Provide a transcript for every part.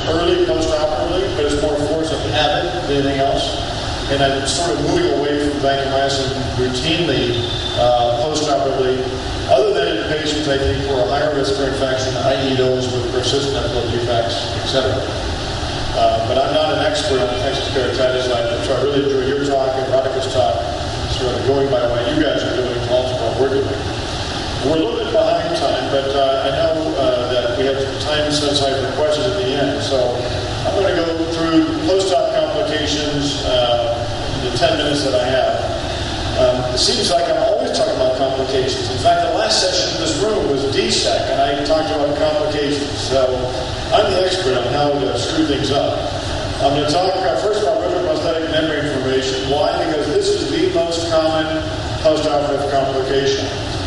early post-operatively, but it's more force of habit than anything else. And I'm sort of moving away from vancomycin routinely post-operatively, other than in patients I think who are higher risk for infection, i.e. those with persistent epithelial defects, etc. But I'm not an expert on infectious keratitis. So I really enjoy your talk and Radhika's talk, sort of going by what you guys are doing and also what we're doing. We're a little bit behind time, but I know that we have time since I've requested at the end. So I'm going to go through post-op complications in the 10 minutes that I have. It seems like I'm always talking about complications. In fact, the last session in this room was DSEC, and I talked about complications. So I'm the expert on how to screw things up. I'm going to talk first about retroprosthetic membrane formation. Why? Because this is the most common post-operative complication.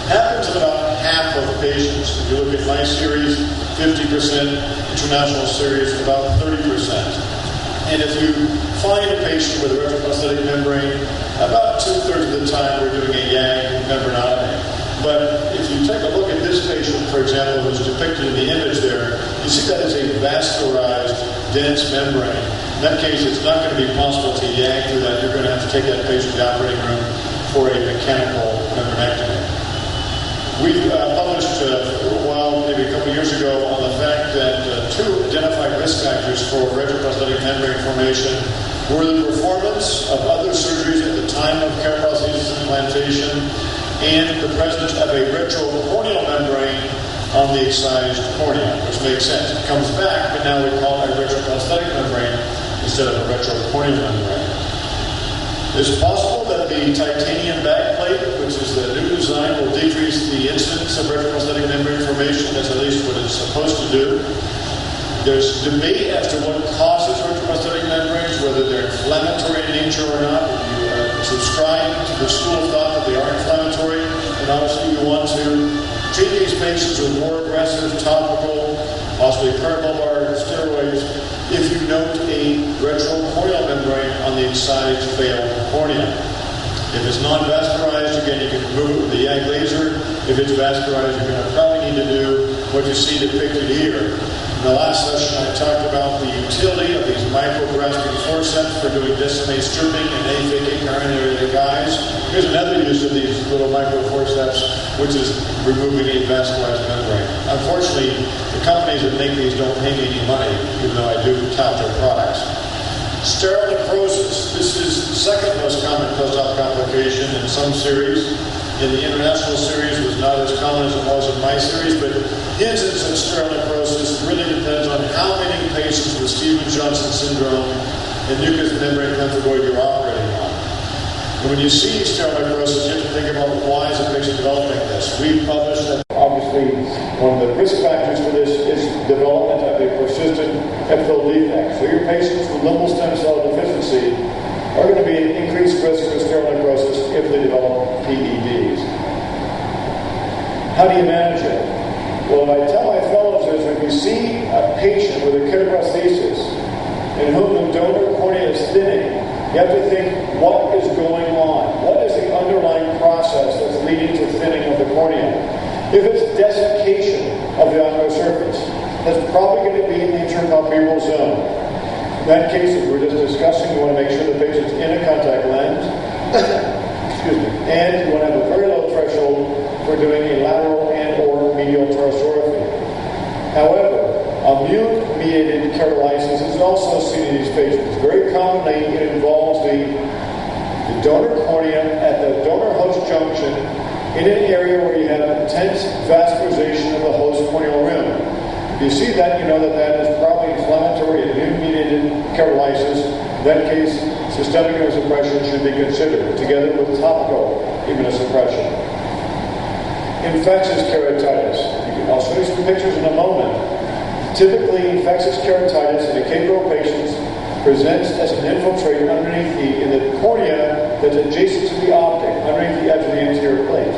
Happens in about half of patients. If you look at my series, 50%, international series, about 30%. And if you find a patient with a retroprosthetic membrane, about 2/3 of the time we're doing a YAG membranotomy. But if you take a look at this patient, for example, who's depicted in the image there, you see that is a vascularized, dense membrane. In that case, it's not going to be possible to YAG through that. You're going to have to take that patient to the operating room for a mechanical membranectomy. We published a little while, maybe a couple years ago, on the fact that two identified risk factors for retroprosthetic membrane formation were the performance of other surgeries at the time of keratoplasty implantation and the presence of a retrocorneal membrane on the excised cornea, which makes sense. It comes back, but now we call it a retroprosthetic membrane instead of a retrocorneal membrane. It's possible that the titanium backplate, which is the new design, will decrease the incidence of retroprosthetic membrane formation. That's at least what it's supposed to do. There's debate as to what causes retroprosthetic membranes, whether they're inflammatory in nature or not. If you subscribe to the school of thought that they are inflammatory, then obviously you want to treat these patients with more aggressive topical, possibly peribulbar steroids, if you note a retrocorneal membrane on the excised failed cornea. If it's non-vascularized, again, you can remove it with the YAG laser. If it's vascularized, you're going to probably need to do what you see depicted here. In the last session, I talked about the utility of these micrograsping forceps for doing disseminate stripping and aphakic coronary guys. Here's another use of these little microforceps, which is removing a vascularized membrane. Unfortunately, the companies that make these don't pay me any money, even though I do tout their products. Sterile necrosis. This is the second most common post-op complication in some series. In the international series, it was not as common as it was in my series, but the incidence of sterile necrosis really depends on how many patients with Stevens-Johnson syndrome and mucous membrane pemphigoid you're operating on. And when you see sterile necrosis, you have to think about why is a patient developing this. We've published that obviously one of the risk factors for this is development of a persistent epithelial defect. So your patients with limbal stem cell deficiency are going to be at increased risk for sterile necrosis if they develop PEDs. How do you manage it? Well, what I tell my fellows is when you see a patient with a keraprosthesis in whom the donor cornea is thinning, you have to think, what is going on? What is the underlying process that's leading to thinning of the cornea? If it's desiccation of the ocular surface, that's probably going to be in the interpalpebral zone. In that case, as we're just discussing, you want to make sure the patient's in a contact lens. Excuse me. And you want to have a very low threshold for doing a lateral and or medial tarsorrhaphy. However, immune-mediated keratolysis is also seen in these patients. Very commonly, it involves the donor cornea at the donor-host junction in an area where you have intense vascularization of the host corneal rim. If you see that, you know that that is probably inflammatory immune-mediated keratolysis. In that case, systemic immunosuppression should be considered, together with topical immunosuppression. Infectious keratitis. I'll show you some pictures in a moment. Typically, infectious keratitis in academic patients presents as an infiltrate underneath in the cornea that's adjacent to the optic, underneath the edge of the anterior plate.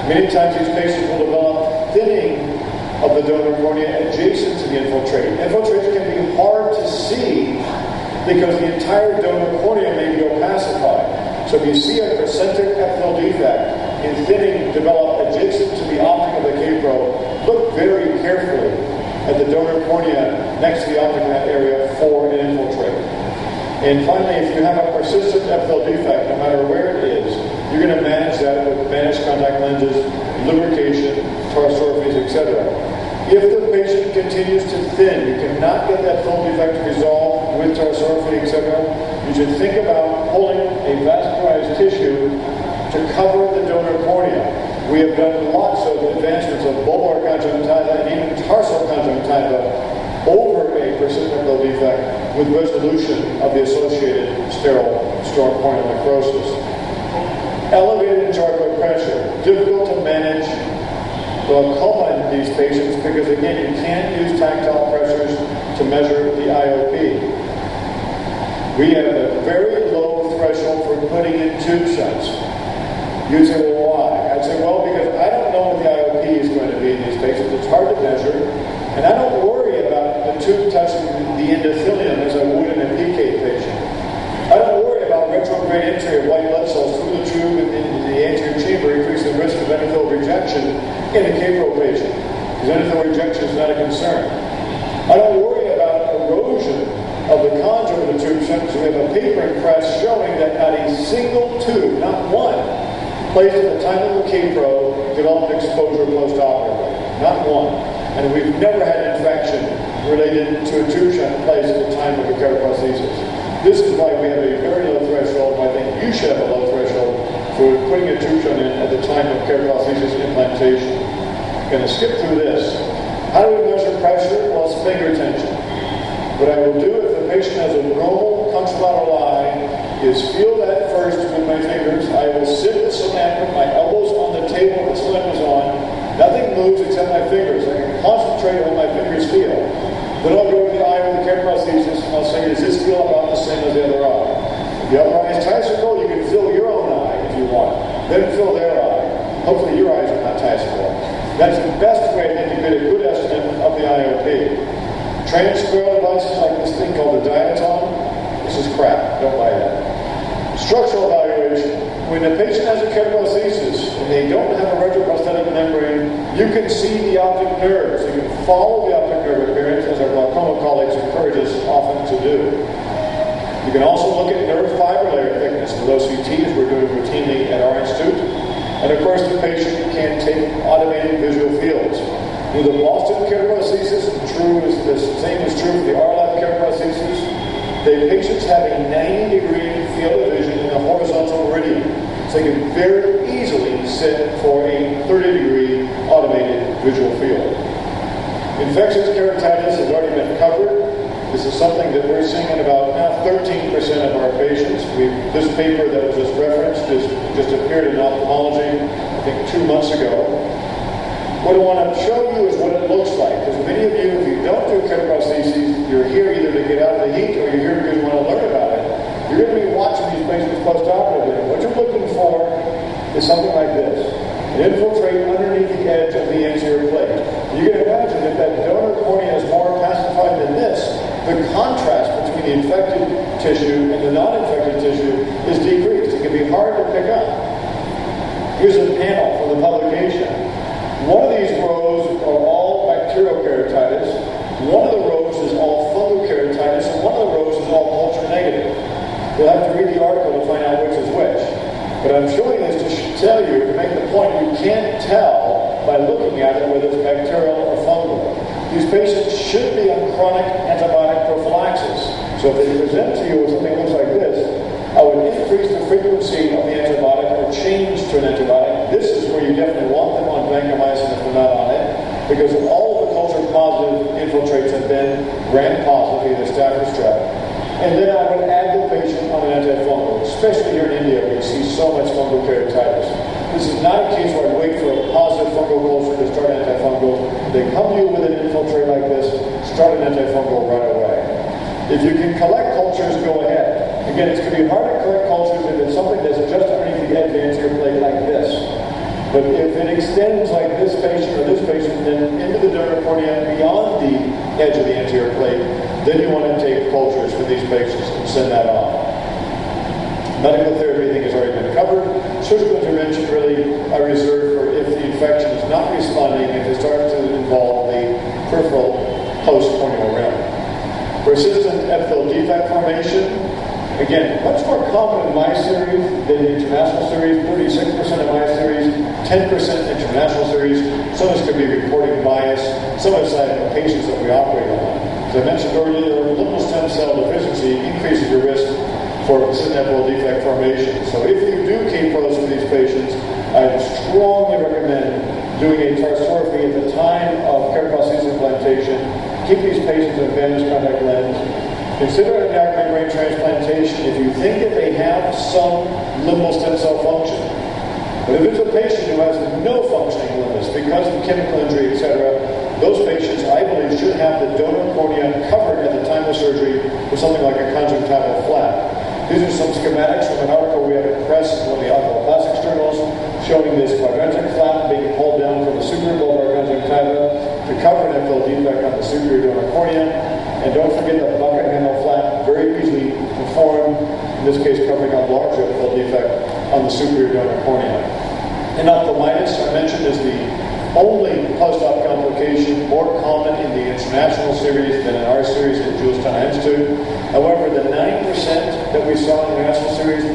Many times these patients will develop thinning of the donor cornea adjacent to the infiltrate. Infiltrates can be hard to see because the entire donor cornea may be opacified. So if you see a concentric epithelial defect in thinning develop adjacent to the optic of the capro, look very carefully at the donor cornea next to the optic net area for an infiltrate. And finally, if you have a persistent epithelial defect, no matter where it is, you're going to manage that with managed contact lenses, lubrication, tarsorrhaphies, etc. If the patient continues to thin, you cannot get that epithelial defect resolved with tarsorrhaphy, etc., you should think about pulling a vascularized tissue to cover the donor cornea. We have done lots of advancements of bulbar conjunctiva and even tarsal conjunctiva over a persistent epithelial defect with resolution of the associated sterile corneal necrosis. Elevated intra blood pressure, difficult to manage glaucoma in these patients because, again, you can't use tactile pressures to measure the IOP. We have a very low threshold for putting in tube shunts. You'd say, well, why? I'd say, well, because I don't know what the IOP is going to be in these patients. It's hard to measure. And I don't worry about the tube touching the endothelium as I would in a PK patient. I don't worry about retrograde entry of white blood cells through the tube and into the anterior chamber, increasing the risk of endothelial rejection in a K-pro patient, because endothelial rejection is not a concern. I don't worry about erosion of the conjoint of the tube shunt, because we have a paper impress showing that not a single tube, not one, placed at the time of the K-pro developed exposure post-operatively. Not one. And we've never had infection related to a tube shunt placed at the time of a keraprosthesis. This is why we have a very low threshold, and I think you should have a low threshold for putting a tube shunt in at the time of keraprosthesis implantation. I'm going to skip through this. How do we measure pressure? Well, it's finger tension. What I will do if the patient has a normal contralateral eye is feel that first with my fingers. I will sit with somatic, my elbows on the table the sling is on. Nothing moves except my fingers. I can concentrate on what my fingers feel. Then I'll go to the eye with the keraprosthesis and I'll say, does this feel about the same as the other eye? If the other eye is ticicle, you can feel your own eye if you want. Then feel their eye. Hopefully your eyes are not ticicle. That's the best way to get a good estimate of the IOP. Transscleral devices like this thing called the diatom, this is crap. Don't buy that. Structural evaluation. When a patient has a keraprosthesis and they don't have a retroprosthetic membrane, you can see the optic nerves. You can follow the optic nerve appearance, as our glaucoma colleagues encourage us often to do. You can also look at nerve fiber layer thickness with OCTs we're doing routinely at our institute. And of course, the patient can take automated visual fields. With the Boston keraprosthesis, the same is true for the RLAP keraprosthesis. The patients have a 90-degree field of vision in the horizontal meridian. So they can very easily sit for a 30-degree automated visual field. Infectious keratitis has already been covered. This is something that we're seeing in about 13% of our patients. This paper that was just referenced just appeared in ophthalmology, I think 2 months ago. What I want to show you is what it looks like, because many of you, if you don't do keraprostheses, you're here either to get out of the heat or you're here because you want to learn about it. You're going to be watching these patients post-operatively. What you're looking for is something like this. An infiltrate underneath the edge of the anterior plate. You can imagine if that donor cornea is more opacified than this, the contrast between the infected tissue and the non-infected tissue is decreased. It can be hard to pick up. Here's a panel from the publication. One of these rows are all bacterial keratitis, one of the rows is all fungal keratitis, and one of the rows is all culture negative. You'll have to read the article to find out which is which. But I'm showing this to tell you, to make the point, you can't tell by looking at it whether it's bacterial or fungal. These patients should be on chronic antibiotic prophylaxis. So if they present to you with something that looks like this, I would increase the frequency of the antibiotic or change to an antibiotic. This is where you definitely want them on vancomycin if they're not on it, because all of the culture-positive infiltrates have been gram-positive, either staph or strep. And then I would add the patient on an antifungal, especially here in India where you see so much fungal keratitis. This is not a case where I wait for a positive fungal culture to start antifungal. They come to you with an infiltrate like this, start an antifungal right away. If you can collect cultures, go ahead. Again, it's going to be hard to collect cultures if it's something that's just underneath the edge of the anterior plate like this. But if it extends like this patient or this patient, then into the donor cornea beyond the edge of the anterior plate, then you want to take cultures for these patients and send that on. Medical therapy, I think, has already been covered. Surgical intervention, really, I reserve for if the infection is not responding, if it starts to involve the peripheral post-corneal rim. Persistent epithelial defect formation, again, much more common in my series than the international series. 36% of my series, 10% international series. Some of this could be reporting bias. Some of it's patients that we operate on. As I mentioned earlier, limbal stem cell deficiency increases your risk for persistent epithelial defect formation. So if you do K-pros for these patients, I strongly recommend doing a tarsorrhaphy at the time of keraprosthesis implantation. Keep these patients in a bandaged contact lens. Consider an iliac membrane transplantation if you think that they have some limbal stem cell function. But if it's a patient who has no functioning limbus because of chemical injury, etc., those patients, I believe, should have the donor cornea covered at the time of surgery with something like a conjunctival flap. These are some schematics from an article we had at press in one of the oculoplastic journals showing this quadrantic flap being pulled down from the suprabulbar conjunctiva to cover an epithelial defect on the superior donor cornea. And don't forget the bucket handle flap, very easily performed, in this case covering a larger epithelial defect on the superior donor cornea. Endophthalmitis, I mentioned, is the only post-op complication more common in the international series than in our series at Jules Stein Institute. However, the 9% that we saw in the international series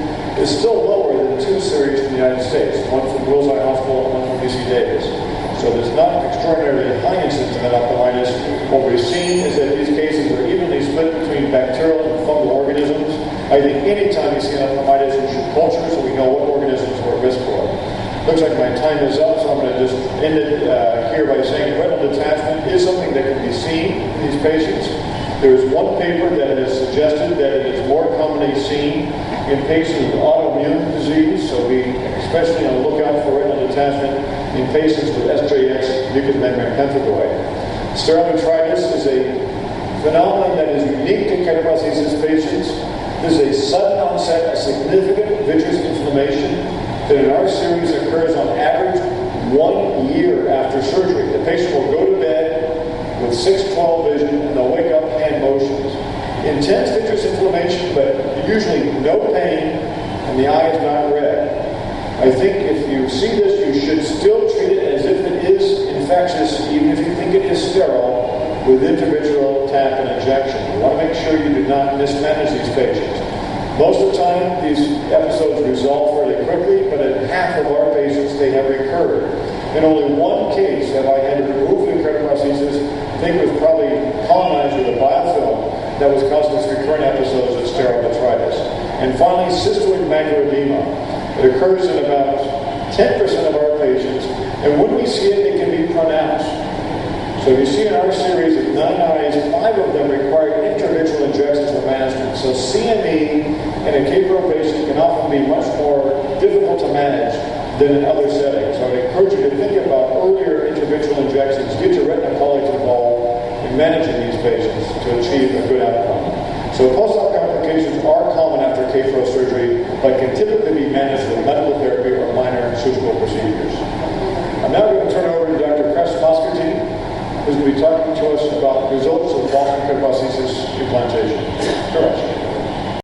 is still lower than 2 series in the United States, one from Wills Eye Hospital and one from UC Davis. So there's not extraordinarily high incidence of endophthalmitis. What we've seen is that these cases are evenly split between bacterial and fungal organisms. I think anytime you see endophthalmitis, you should culture so we know what organisms we're at risk for. Looks like my time is up, so I'm going to just end it here by saying retinal detachment is something that can be seen in these patients. There is one paper that has suggested that it is more commonly seen in patients with autoimmune disease, so we especially on the lookout for retinal detachment in patients with SJX, mucous membrane pemphigoid. Sterile vitritis is a phenomenon that is unique to keraprosthesis patients. This is a sudden onset, a significant vitreous inflammation that in our series occurs on average 1 year after surgery. The patient will go to bed with 6/12 vision and they'll wake up hand motions. Intense vitreous inflammation, but usually no pain and the eye is not red. I think if you see this, you should still treat it as if it is infectious, even if you think it is sterile, with intravitreal tap and injection. You want to make sure you do not mismanage these patients. Most of the time, these episodes resolve fairly quickly, but in half of our patients, they have recurred. In only one case have I had to remove the keraprosthesis. I think it was probably colonized with a biofilm that was causing these recurrent episodes of sterile vitritis. And finally, cystoid macular edema. It occurs in about 10% of our patients, and when we see it, it can be pronounced. So you see in our series of 9 eyes, 5 of them require intravitreal injections for management. So CME in a K-pro patient can often be much more difficult to manage than in other settings. So I encourage you to think about earlier intravitreal injections. Get your retina colleagues involved in managing these patients to achieve a good outcome. So post-op complications are common after K-pro surgery, but can typically be managed with medical therapy or minor surgical procedures. I'm now going to turn it over to Dr. Chris Moscardini, who's going to be talking to us about results of Boston keraprosthesis implantation. Correct.